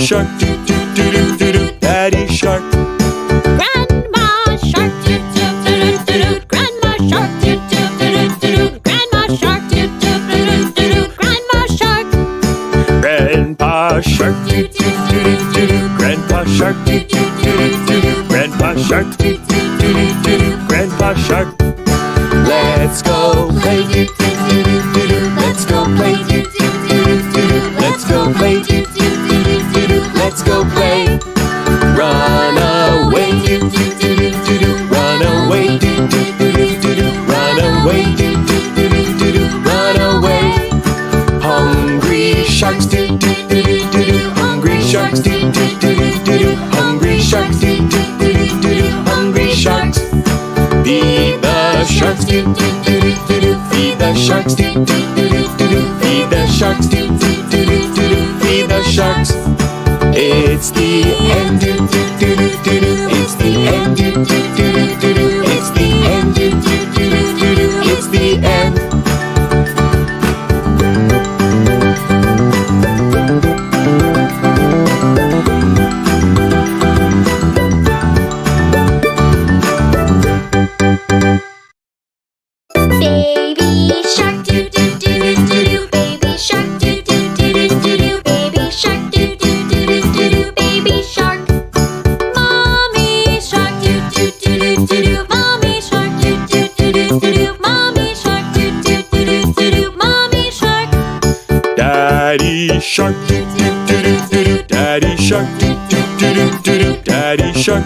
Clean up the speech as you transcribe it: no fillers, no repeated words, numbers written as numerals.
shark, doo-doo-doo-doo-doo. Daddy shark. Grandma shark, doo-doo-doo-doo-doo. Grandma shark, doo-doo-doo-doo-doo. Grandma shark, doo-doo-doo-doo-doo. Grandma shark. Grandpa shark, doo-doo-doo-doo-doo. Grandpa shark, doo-doo-doo-doo-doo. Grandpa shark, doo-doo-doo-doo-doo. Grandpa shark. Let's go play, doo-doo-doo-doo-doo. Let's go play, doo-doo-doo-doo-doo. Let's go play, doo-doo-doo-doo-doo. Let's go play. Run away, doo-doo-doo-doo-doo. Run away, doo-doo-doo-doo-doo. Run away, doo-doo-doo-doo-doo. Run away. Hungry sharks, doo-doo-doo-doo-doo. Hungry sharks, doo-doo-doo-doo-doo. Hungry sharks, doo-doo-doo-doo-doo. Hungry sharks. Feed the sharks, doo-doo-doo-doo-doo. Feed the sharks, doo-doo-doo-doo-doo. Feed the sharks, doo-doo-doo-doo-doo. Feed the sharks. It's the end, doo-doo-doo-doo-doo. It's the end, doo-doo-doo-doo-doo. It's the end, doo-doo-doo-doo-doo. It's the end. Baby shark, doo-doo-doo-doo-doo. Baby shark, doo-doo-doo-doo-doo. Baby shark, doo-doo-doo-doo-doo. Baby shark. Mommy shark, doo-doo-doo-doo-doo. Mommy shark, doo-doo-doo-doo-doo. Mommy shark, doo-doo-doo-doo-doo. Mommy shark. Daddy shark, doo-doo-doo-doo-doo. Daddy shark, doo-doo-doo-doo-doo. Daddy shark,